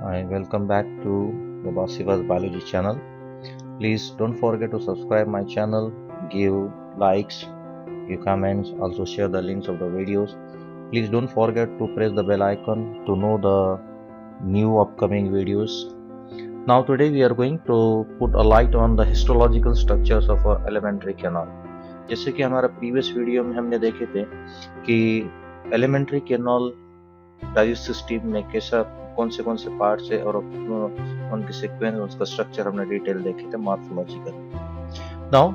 I welcome back to the Basiva's Biology channel. Please don't forget to subscribe my channel, give likes, give comments, also share the links of the videos. Please don't forget to press the bell icon to know the new upcoming videos. Now today we are going to put a light on the histological structures of our alimentary canal. जैसे कि हमारा previous video में हमने देखे थे कि alimentary canal digestive system में कैसा कौन से पार्ट्स है और उनके सीक्वेंस उसका स्ट्रक्चर हमने डिटेल देखे थे मॉर्फोलॉजिकल। नाउ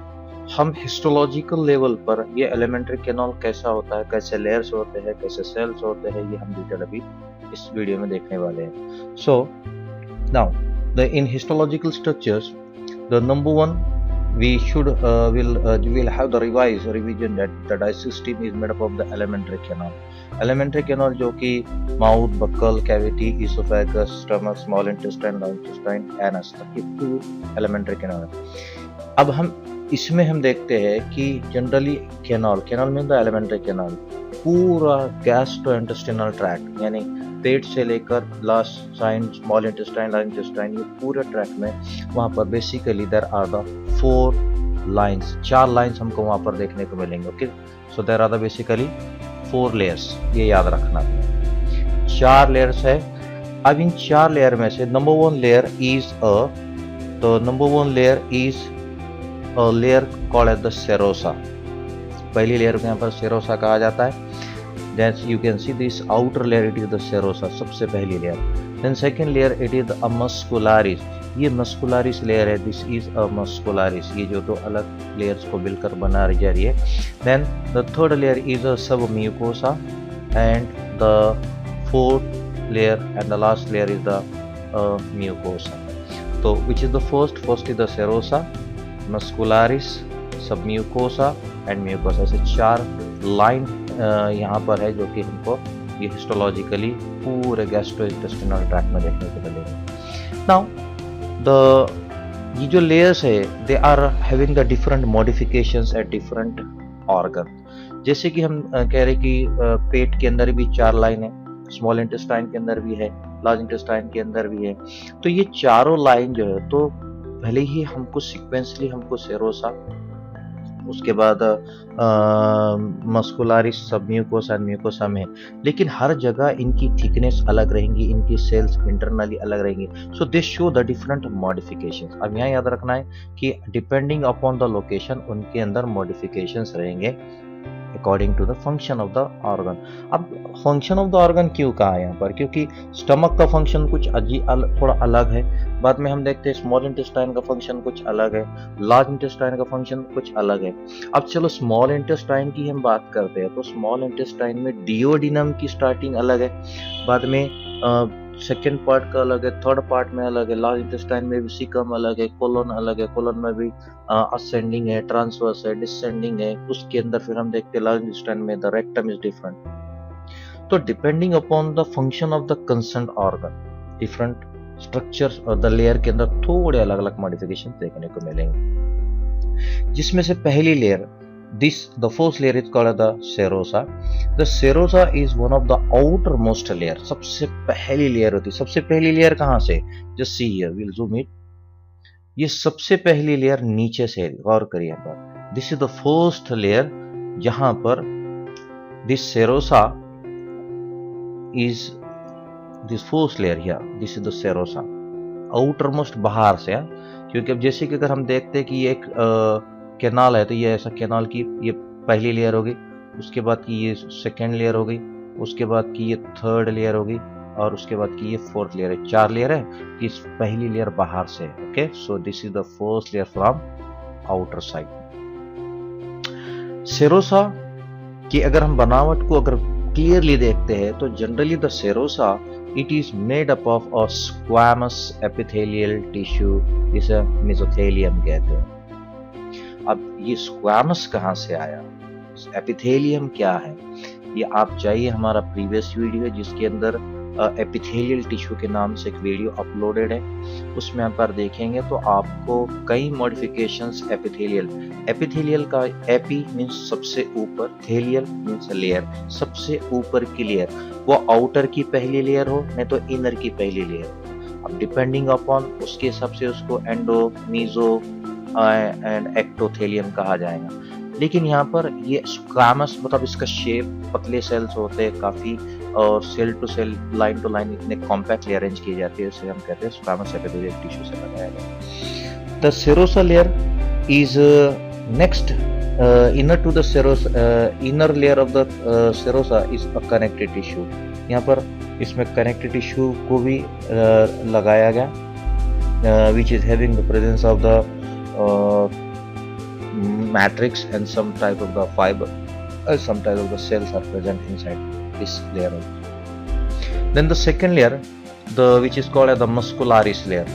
हम हिस्टोलॉजिकल लेवल पर ये एलिमेंट्री कैनाल कैसा होता है, कैसे लेयर्स होते हैं, कैसे सेल्स होते हैं, ये हम डिटेल अभी इस वीडियो में देखने वाले हैं। So now the in histological structures the number one we should will have the revision that the digestive system is made up of the alimentary canal. Alimentary canal जो कि mouth, buccal, cavity, oesophagus, stomach, small intestine, large intestine, anus तक ये पूरे alimentary canal है। अब हम इसमें हम देखते हैं कि जनरली कैनाल में द alimentary canal पूरा गैस्ट्रोइंटेस्टाइनल ट्रैक्ट यानी पेट से लेकर last sign small intestine, large intestine, ये पूरे ट्रैक में वहाँ पर basically there are the 4 lines, 4 lines हमको वहाँ पर देखने को मिलेंगे। Okay, so there are the basically 4 layers, ये याद रखना। 4 लेयर्स है। अब इन 4 लेयर में से number 1 layer is a layer called as the serosa. पहली लेयर को यहाँ पर सेरोसा कहा जाता है। Then you can see this outer layer, it is the serosa, सबसे पहली layer. Then second layer it is a muscularis, ये muscularis layer है, this is a muscularis, ये जो दो अलग layers को मिलकर बना रही है। Then the third layer is a submucosa and the fourth layer and the last layer is the mucosa. तो which is the first is the serosa, muscularis, submucosa and mucosa। ऐसे 4 लाइन यहाँ पर है जो कि हमको ये हिस्टोलॉजिकली पूरे गैस्ट्रोइंटेस्टाइनल ट्रैक्ट में देखने को मिलेगा। नाउ ये जो लेयर्स है they are having the different modifications at different organ. जैसे कि हम कह रहे कि पेट के अंदर भी 4 लाइन है, स्मॉल इंटेस्टाइन के अंदर भी है, लार्ज इंटेस्टाइन के अंदर भी है। तो ये चारों लाइन जो है तो भले ही हमको सिक्वेंसली हमको सेरोसा, उसके बाद मस्कुलारिस, सबम्यूकोसा एंड म्यूकोसा में, लेकिन हर जगह इनकी थिकनेस अलग रहेंगी, इनकी सेल्स इंटरनली अलग रहेंगी। So this show the different modifications. अब यहाँ याद रखना है कि डिपेंडिंग अपॉन द लोकेशन उनके अंदर मॉडिफिकेशंस रहेंगे according to the function of the organ. अब फंक्शन ऑफ द ऑर्गन क्यों कहा है यहाँ पर? क्योंकि स्टमक का फंक्शन कुछ थोड़ा अलग है। बाद में हम देखते हैं स्मॉल इंटेस्टाइन का फंक्शन कुछ अलग है, लार्ज इंटेस्टाइन का फंक्शन कुछ अलग है। अब चलो स्मॉल इंटेस्टाइन की हम बात करते हैं तो स्मॉल इंटेस्टाइन में डिओडिनम की स्टार्टिंग अलग है, बाद में सेकेंड पार्ट का अलग है, थर्ड पार्ट में अलग है, लार्ज इंटेस्टाइन में भी सीकम अलग है, कोलन अलग है, कोलन में भी असेंडिंग है, ट्रांसवर्स है, डिसेंडिंग है। उसके अंदर फिर हम देखते हैं लार्ज इंटेस्टाइन में द रेक्टम इज डिफरेंट। तो depending upon the function of the concerned organ different structures और द लेयर के अंदर थोड़े अलग अलग मॉडिफिकेशन देखने को मिलेंगे। जिसमें से पहली layer the first layer is called the serosa. The serosa is one of the outermost layer, सबसे पहली लेयर होती है। सबसे पहली लेयर कहाँ से? Just see here, we'll zoom it. ये सबसे पहली लेयर नीचे से, गौर करिए पर। This is the first layer जहां पर this serosa is this first layer here. This is the serosa, outermost बाहर से, क्योंकि अब जैसे कि अगर हम देखते हैं कि ये एक कैनाल है तो ये ऐसा कैनाल की ये पहली लेयर होगी, उसके बाद की ये सेकेंड लेयर हो गई, उसके बाद की ये थर्ड लेयर होगी और उसके बाद की ये फोर्थ लेयर है। 4 लेयर है कि पहली लेयर बाहर से। Okay, so this is the first layer from outer side. Serosa की अगर हम बनावट को अगर क्लियरली देखते हैं तो generally the serosa it is made up of a squamous epithelial tissue, जिसे मेसोथेलियम कहते हैं। अब ये स्क्वैमस कहाँ से आया, एपिथेलियम क्या है, ये आप चाहिए हमारा प्रीवियस वीडियो है जिसके अंदर एपिथेलियल टिश्यू के नाम से एक वीडियो अपलोडेड है, उसमें आप पर देखेंगे तो आपको कई मॉडिफिकेशंस एपिथेलियल का एपी मीन्स सबसे ऊपर, थेलियल मीन्स लेयर, सबसे ऊपर की लेयर, वो आउटर की पहली लेयर हो नहीं तो इनर की पहली लेयर। अब डिपेंडिंग अपॉन उसके हिसाब से उसको एंडो, मीजो एंड एक्टोथेलियम कहा जाएगा। लेकिन यहाँ पर ये स्क्वामस मतलब इसका शेप पतले सेल्स होते हैं काफी, और cell to cell, line to line इतने कॉम्पैक्टली अरेंज की जाती है, इसे हम कहते हैं स्क्वामस एपिथेलियल टिश्यू से लगाया गया। The serosa layer is next inner to the inner layer of the serosa is a connective tissue। यहाँ पर इसमें connective tissue को भी लगाया गया, which is having the presence of the matrix and some type of the fiber, some type of the cells are present inside this layer also। Then the second layer, which is called as the muscularis layer।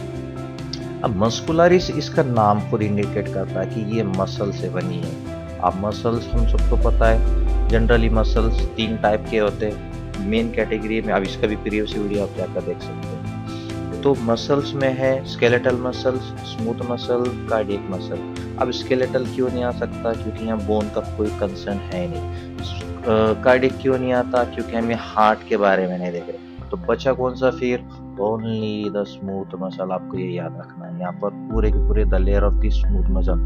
अब muscularis इसका नाम खुद indicate करता है कि ये muscle से बनी है। अब मसल्स हम सबको पता है, जनरली मसल्स 3 टाइप के होते हैं मेन कैटेगरी में। अब इसका भी प्रीवियस वीडियो आप जाकर देख सकते हैं। तो मसल्स में है skeletal muscles, smooth muscle, cardiac muscle. अब स्केलेटल क्यों नहीं आ सकता? क्योंकि यहाँ बोन का कोई कंसर्न है नहीं। कार्डियक क्यों नहीं आता? क्योंकि हम ये हार्ट के बारे में नहीं देख रहे। तो बचा कौन सा फिर? Only the smooth muscle. आपको ये याद रखना है, यहाँ पर पूरे के पूरे the layer of the smooth muscle.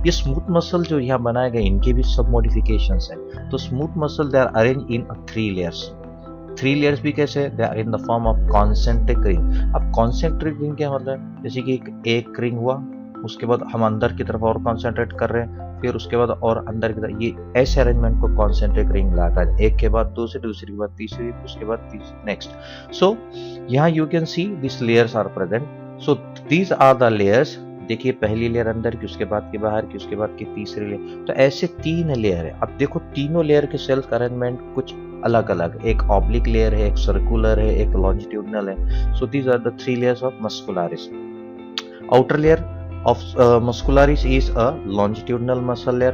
ये स्मूथ मसल जो यहाँ बनाए गए इनके भी सब मॉडिफिकेशंस हैं। तो smooth muscle they are arrange in 3 layers. 3 layers भी कैसे? They are in the form of concentric ring. अब कॉन्सेंट्रिक रिंग क्या मतलब? जैसे कि एक रिंग हुआ, उसके बाद हम अंदर की तरफ और कॉन्सेंट्रेट कर रहे हैं, फिर उसके बाद और अंदर की तरफ, ये ऐसे अरेंजमेंट को कॉन्सेंट्रिक रिंग लाता है। एक के बाद दूसरी, दूसरी के बाद तीसरी, उसके बाद तीसरी, नेक्स्ट। सो यहाँ you can see this layers are present. So these are the layers. देखिए पहली लेयर अंदर की, उसके बाद की बाहर की, उसके बाद की तीसरी लेयर। तो ऐसे 3 लेयर है। अब देखो तीनों लेयर के सेल्स का अरेंजमेंट कुछ अलग अलग, एक ऑब्लिक लेयर है, एक सर्कुलर है, एक लॉन्जिट्यूडनल है। So these are the 3 layers of muscularis. Outer layer of muscularis is a longitudinal muscle layer।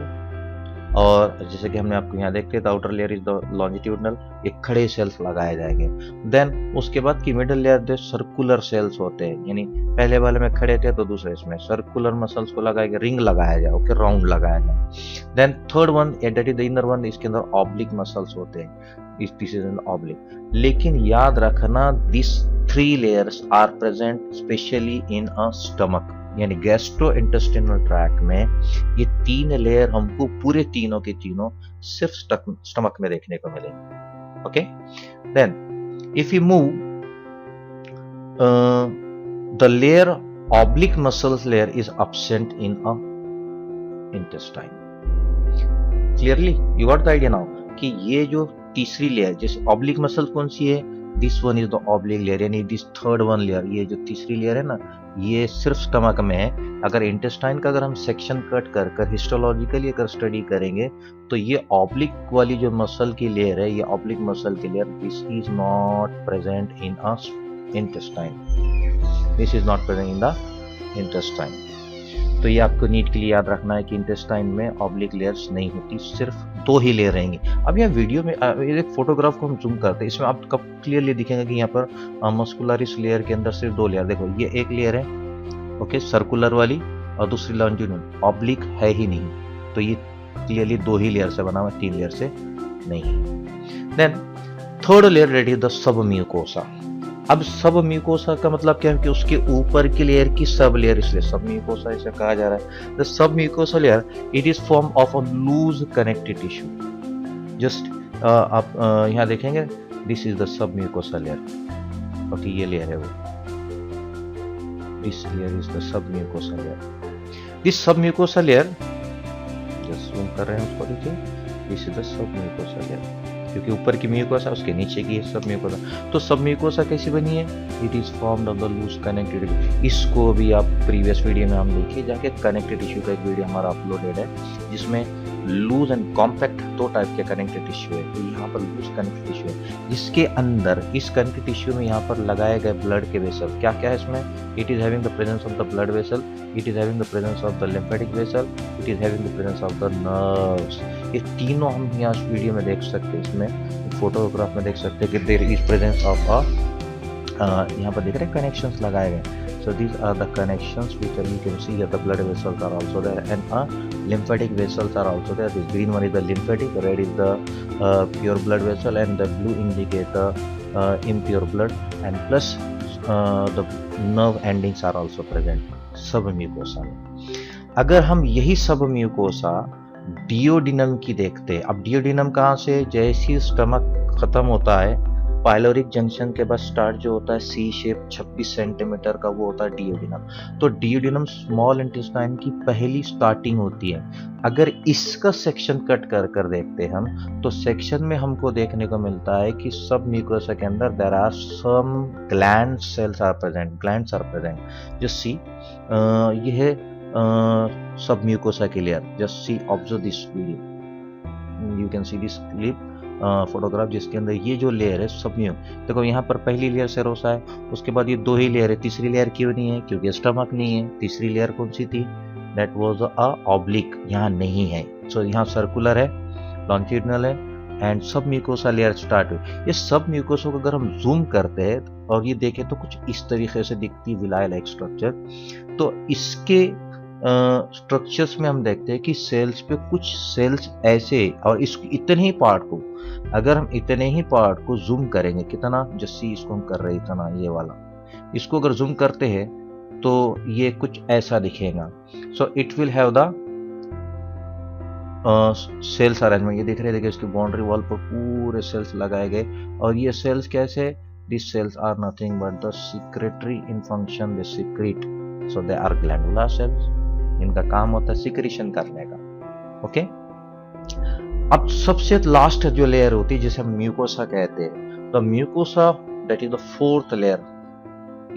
और जैसे कि हमने आपको यहाँ देखते हैं, outer layer is the longitudinal, एक खड़े सेल्स लगाए जाएंगे। देन उसके बाद की मिडिल लेयर जो सर्कुलर सेल्स होते हैं, यानी पहले वाले में खड़े थे तो दूसरे इसमें सर्कुलर मसल्स को लगाएंगे, रिंग लगाया जाए, ओके, राउंड लगाया जाए। Then third one that is the inner one, इसके अंदर ऑब्लिक मसल्स होते हैं, दिस इज एन ऑब्लिक। लेकिन याद रखना this 3 layers are present specially in a stomach, यानी गैस्ट्रो इंटेस्टिनल ट्रैक्ट में ये 3 लेयर हमको पूरे तीनों के तीनों सिर्फ स्टमक में देखने को मिलेंगे। Okay, then if you move the layer oblique muscles layer is absent in a intestine. Clearly you got the idea now कि ये जो तीसरी लेयर, जैसे ऑब्लिक मसल कौन सी है, this one is the oblique layer, यानी दिस थर्ड वन लेयर, ये जो तीसरी लेयर है ना, ये सिर्फ स्टमक में है। अगर इंटेस्टाइन का अगर हम सेक्शन कट कर कर हिस्टोलॉजिकली अगर स्टडी करेंगे तो ये ऑब्लिक वाली जो मसल की लेयर है, ये ऑब्लिक मसल की layer, this is not present in a intestine, this is not present in the intestine. तो ये आपको नीट के लिए याद रखना है कि इंटेस्टाइन में ऑब्लिक लेयर्स नहीं होती, सिर्फ 2 ही लेयर रहेंगी। अब यहाँ वीडियो में एक फोटोग्राफ को हम जूम करते हैं, इसमें आप कब क्लियरली दिखेंगे कि यहाँ पर मस्कुलरिस लेयर के अंदर सिर्फ 2 लेयर। देखो ये एक लेयर है, ओके, सर्कुलर वाली, और दूसरी लॉन्जिट्यूडनल, ऑब्लिक है ही नहीं। तो ये क्लियरली 2 ही लेयर से बना हुआ, 3 लेयर से नहीं। Then third layer that is the submucosa. अब सब म्यूकोसा का मतलब क्या है कि उसके ऊपर की लेयर की सब लेयर, इसलिए सब म्यूकोसा इसे कहा जा रहा है। The submucosa layer it is form of a loose connective tissue. Just आप यहाँ देखेंगे, this is the submucosa layer, okay, ये लेयर है वो, this layer is the submucosa layer. This submucosa layer, just zoom कर रहे हैं उसको, देखिए, this is the submucosa layer, क्योंकि ऊपर की म्यूकोसा उसके नीचे की सब म्यूकोसा। तो सब म्यूकोसा कैसी बनी है? It is formed of the loose connective tissue. इसको भी आप प्रीवियस वीडियो में हम देखिए जाके, कनेक्टिव टिश्यू का एक वीडियो हमारा अपलोडेड है जिसमें लूज एंड कॉम्पैक्ट 2 टाइप के कनेक्टिव टिश्यू है। तो यहाँ पर लूज कनेक्टिव टिश्यू है, जिसके अंदर इस कनेक्टिव टिश्यू में यहाँ पर लगाए गए ब्लड के वेसल, क्या क्या है इसमें? It is having the presence of the blood vessel, it is having the presence of the lymphatic vessel, it is having the presence of the nerves. ये तीनों हम यहाँ वीडियो में देख सकते हैं, इसमें फोटोग्राफ में देख सकते हैं कि there is presence of a, यहाँ पर देख रहे हैं कनेक्शंस लगाए गए। So these are the connections which you can see here. The blood vessels are also there, and lymphatic vessels are also there. This green one is the lymphatic, red is the pure blood vessel, and the blue indicate the impure blood, and plus the nerve endings are also present submucosa में। अगर हम यही सब mucosa डियोडिनम की देखते हैं, अब डियोडिनम कहाँ से, जैसे ही स्टमक खत्म होता है पाइलोरिक जंक्शन के बाद स्टार्ट जो होता है सी शेप 26 सेंटीमीटर का, वो होता है डियोडिनम। तो डियोडिनम स्मॉल इंटेस्टाइन की पहली स्टार्टिंग होती है। अगर इसका सेक्शन कट कर कर देखते हैं हम, तो सेक्शन में हमको देखने को मिलता है कि सब म्यूकोसा के अंदर there are some gland cells are present, glands are present. Just see ये है सब म्यूकोसा की layer. Just see observe this video, you can see this clip photograph, जिसके अंदर ये जो लेयर है सब म्यू, देखो यहाँ पर पहली लेयर सेरोसा है, उसके बाद ये दो ही लेयर है, तीसरी लेयर क्यों नहीं है, क्योंकि स्टमक नहीं है। तीसरी लेयर कौन सी थी, दैट वाज अ ऑब्लिक, यहाँ नहीं है। सो यहाँ सर्कुलर है, लॉन्जिट्यूडिनल है, एंड सब म्यूकोसा लेयर स्टार्ट हुई। ये सब म्यूकोसा को अगर हम जूम करते हैं और ये देखें तो कुछ इस तरीके से दिखती विलाय लाइक स्ट्रक्चर। तो इसके स्ट्रक्चर्स में हम देखते हैं कि सेल्स पे कुछ सेल्स ऐसे, और इस इतने ही पार्ट को, अगर हम इतने ही पार्ट को जूम करेंगे, कितना, जैसे इसको हम कर रहे हैं इतना, ये वाला, इसको अगर जूम करते हैं तो ये कुछ ऐसा दिखेगा। So it will have the cells arrangement. ये दिख रहे, देखिए इसकी बाउंड्री वॉल पर पूरे सेल्स लगाए गए, और ये सेल्स कैसे, this cells are nothing but the secretory in function, they secrete, so they are glandular cells, इनका काम होता है सिक्रीशन करने का। ओके, अब सबसे लास्ट जो लेयर होती है जिसे हम म्यूकोसा कहते हैं, तो mucosa that is the fourth layer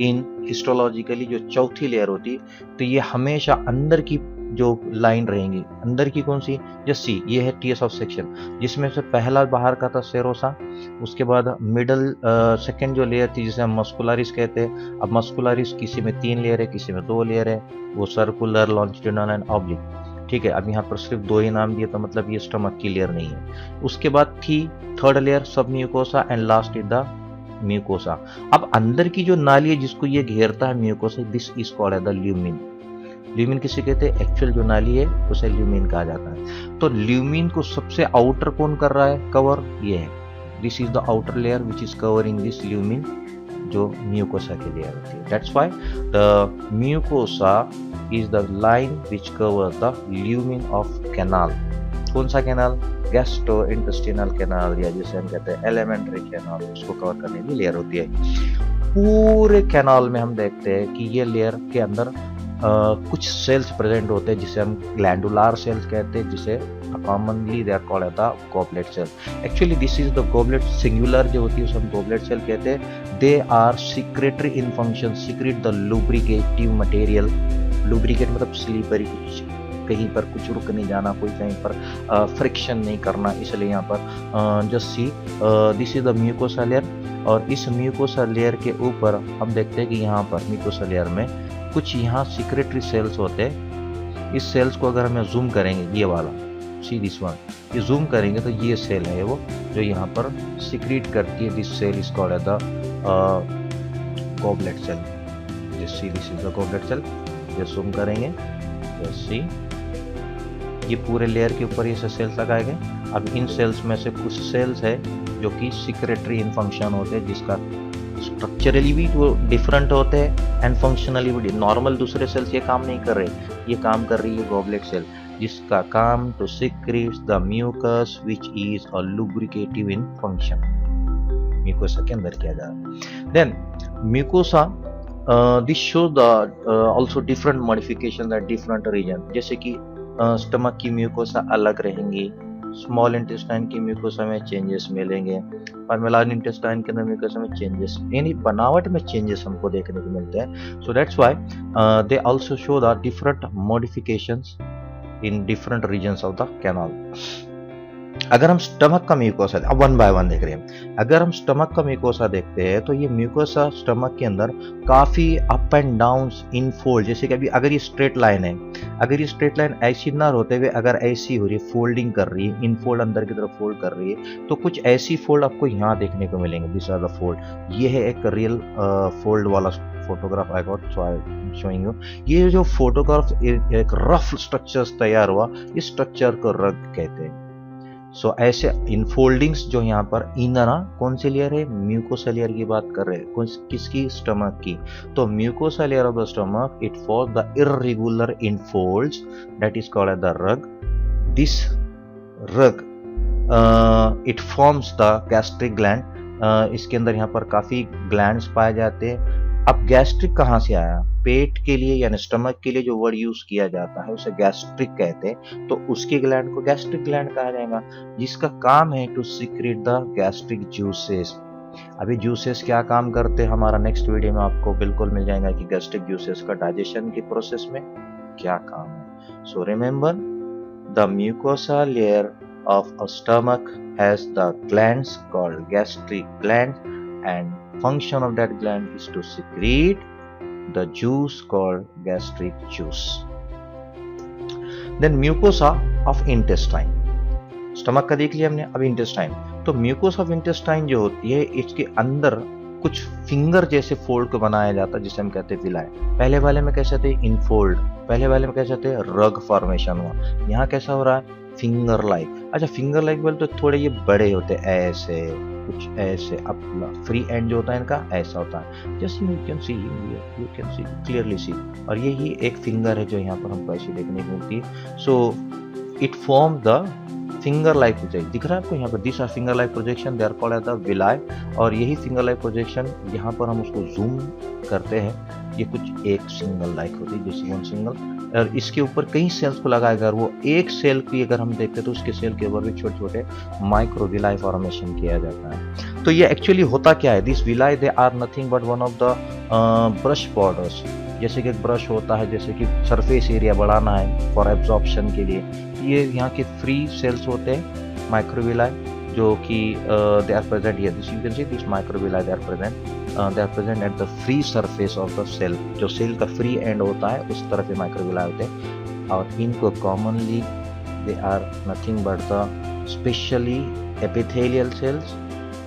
in histologically, जो चौथी लेयर होती है। तो ये हमेशा अंदर की जो लाइन रहेंगी, अंदर की कौन सी, जस्ट सी, ये है टीएस ऑफ सेक्शन, जिसमें से पहला बाहर का था सेरोसा, उसके बाद मिडल सेकंड जो लेयर थी जिसे हम मस्कुलरिस कहते हैं। अब मस्कुलरिस किसी में 3 लेयर है, किसी में 2 लेयर है, वो सर्कुलर, लॉन्जिट्यूडिनल एंड ऑब्लिक। ठीक है, अब यहाँ पर सिर्फ 2 ही नाम दिए, तो मतलब ये स्टमक की लेयर नहीं है। उसके बाद थी थर्ड लेयर सब mucosa, and last is the mucosa. अब अंदर की जो नाली है जिसको ये घेरता है mucosa, this is called the lumen. Lumen किसे कहते हैं, एक्चुअल जो नाली है उसे ल्यूमिन कहा जाता है। तो ल्यूमिन को सबसे आउटर कौन कर रहा है, कवर, ये है, this is the outer layer which is covering this lumen, जो म्यूकोसा की लेयर होती है। That's why the mucosa is the line which covers the lumen of canal. कौन सा कैनाल, गैस्ट्रोइंटेस्टिनल कैनाल, या जिसे हम कहते हैं एलिमेंट्री कैनाल, उसको कवर करने की लेयर होती है। पूरे कैनाल में हम देखते हैं कि ये लेयर के अंदर कुछ सेल्स प्रेजेंट होते हैं जिसे हम ग्लैंडुलर सेल्स कहते हैं, जिसे commonly they are called the goblet cell. Actually this is the goblet, singular जो होती है उसे हम गॉबलेट सेल कहते हैं। They are secretory in function, secrete the lubricative material. Lubricate मतलब स्लीपरी, कुछ कहीं पर कुछ रुक नहीं जाना, कोई कहीं पर फ्रिक्शन नहीं करना, इसलिए यहाँ पर just see this is the mucosa layer. और इस म्यूकोसा लेयर के ऊपर हम देखते हैं कि यहाँ पर म्यूकोसा लेयर में कुछ यहाँ सिक्रेटरी सेल्स होते हैं। इस सेल्स को अगर हमें जूम करेंगे, ये वाला, सी दिस वन, ये जूम करेंगे तो ये सेल है वो जो यहाँ पर सिक्रीट करती है। This cell is called the goblet cell. This is the goblet cell. ये जूम करेंगे, सी, ये पूरे लेयर के ऊपर ये सेल्स लगाए गए। अब इन सेल्स में से कुछ सेल्स है जो कि सिक्रेटरी इन फंक्शन होते हैं, जिसका स्ट्रक्चरली भी वो डिफरेंट होते हैं एंड फंक्शनली भी। नॉर्मल दूसरे सेल्स ये काम नहीं कर रहे, ये काम कर रही है गॉबलेट सेल, जिसका काम to secrete the mucus which is a lubricative in function, mucosa के अंदर किया जा रहा है। Then mucosa this show the also different modification at different region, जैसे कि स्टमक की म्यूकोसा अलग रहेंगी, स्मॉल इंटेस्टाइन की म्यूकोसा में चेंजेस मिलेंगे, पर्मेलाइन इंटेस्टाइन के अंदर म्यूकोसा में चेंजेस, यानी बनावट में चेंजेस हमको देखने को मिलते हैं। So that's why they also show the different modifications in different regions of the canal. अगर हम स्टमक का म्यूकोसा, अब 1 बाय 1 देख रहे हैं, अगर हम स्टमक का म्यूकोसा देखते हैं तो ये म्यूकोसा स्टमक के अंदर काफी up and down in fold, जैसे कि अभी अगर ये स्ट्रेट लाइन है, अगर ये स्ट्रेट लाइन ऐसी ना होते हुए अगर ऐसी हो रही है, फोल्डिंग कर रही है, इन फोल्ड अंदर की तरफ फोल्ड कर रही है, तो कुछ ऐसी फोल्ड आपको यहाँ देखने को मिलेंगे। This are the fold. ये है एक रियल फोल्ड वाला photograph I got, so I am showing you. ये जो फोटोग्राफ एक रफ स्ट्रक्चर तैयार हुआ, इस स्ट्रक्चर को रग कहते हैं। सो ऐसे इनफोल्डिंग्स जो यहाँ पर इनर, कौन सी लेयर है, म्यूकोसा लेयर की बात कर रहे हैं, किसकी, स्टमक की। तो mucosa layer of the stomach it form the irregular infolds that is called as the rug. This rug it forms the gastric gland. इसके अंदर यहाँ पर काफी ग्लैंड्स पाए जाते हैं। अब गैस्ट्रिक कहाँ से आया, पेट के लिए यानी स्टमक के लिए जो वर्ड यूज किया जाता है उसे गैस्ट्रिक कहते हैं, तो उसके ग्लैंड को गैस्ट्रिक ग्लैंड कहा जाएगा, जिसका काम है to secrete the gastric juices. अभी जूसेस क्या काम करते हैं, हमारा नेक्स्ट वीडियो में आपको बिल्कुल मिल जाएगा कि गैस्ट्रिक जूसेस का डाइजेशन के प्रोसेस में क्या काम है। So remember the mucosa layer of a stomach has the glands called gastric glands, and function of that gland is to secrete the juice called gastric juice. Then mucosa of intestine, stomach का देख लिया हमने, अब intestine. तो mucosa of intestine जो होती है इसके अंदर कुछ फिंगर जैसे फोल्ड को बनाया जाता है जिसे हम कहते हैं विलाय। पहले वाले में कैसे थे, इनफोल्ड, पहले वाले में कैसे थे, रग फॉर्मेशन हुआ, यहाँ कैसा हो रहा है, फिंगर लाइक। अच्छा फिंगर लाइक बोले तो थोड़े ये बड़े होते हैं, ऐसे कुछ ऐसे, अपना फ्री एंड जो होता है इनका ऐसा होता है, just you can see clearly see. और यही एक फिंगर है जो यहाँ पर हमको ऐसी देखने को मिलती है। So it form the finger like projection, दिख रहा है आपको यहाँ पर, this are finger like projection, they are called as the villi. और यही फिंगर लाइक प्रोजेक्शन यहाँ पर हम उसको जूम करते हैं, ये कुछ एक सिंगल लाइक होती है, जैसे वन सिंगल, और इसके ऊपर कई सेल्स को लगाया गया, वो एक सेल की अगर हम देखते हैं तो उसके सेल के ऊपर भी छोटे छोटे माइक्रोविलाई फॉर्मेशन किया जाता है। तो ये एक्चुअली होता क्या है, this villi they are nothing but one of the brush borders. जैसे कि एक ब्रश होता है, जैसे कि सरफेस एरिया बढ़ाना है फॉर एब्जॉर्प्शन के लिए, ये यहाँ के फ्री सेल्स होते हैं माइक्रोविलाई, जो कि they are present here, this you can see this microvilli they are present at the free surface of the cell, जो सेल का फ्री एंड होता है उस तरफ ये माइक्रोविलाई होते हैं। और इनको commonly they are nothing but the specially epithelial cells,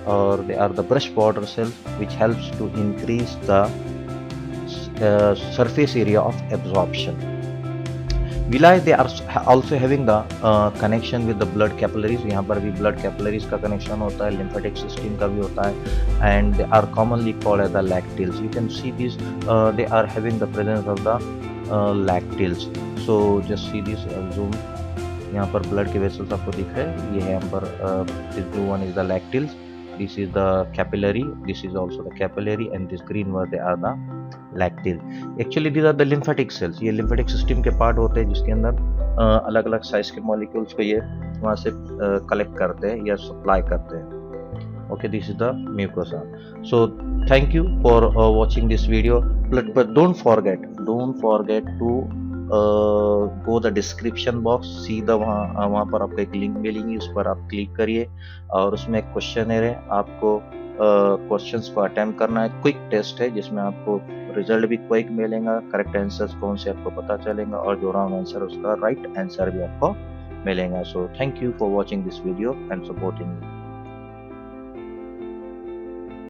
और they are the brush border cells which helps to increase the surface area of absorption. Villi they are also having the connection with the blood capillaries, यहाँ पर भी blood capillaries का connection होता है, lymphatic system का भी होता है, and they are commonly called as the lacteals. You can see these they are having the presence of the lacteals. So just see this zoom, यहाँ पर blood के vessels आपको दिख रहे हैं, ये है यहाँ पर this blue one is the lacteals, this is the capillary, this is also the capillary, and this green one they are the lacteal. Actually these are the lymphatic cells, ये लिम्फेटिक सिस्टम के part होते हैं जिसके अंदर अलग अलग size के molecules को ये वहाँ से कलेक्ट करते हैं या सप्लाई करते हैं। Okay, this is the mucosa. So thank you for watching this video, but don't forget to go the description box, सीधा वहाँ पर आपको एक लिंक मिलेगी, उस पर आप क्लिक करिए और उसमें एक क्वेश्चन है, आपको क्वेश्चंस को अटेम्प्ट करना है। क्विक टेस्ट है जिसमें आपको रिजल्ट भी क्विक मिलेगा, करेक्ट आंसर्स कौन से आपको पता चलेगा, और जो रॉन्ग आंसर उसका राइट आंसर भी आपको मिलेगा। सो thank you for watching this video and supporting me.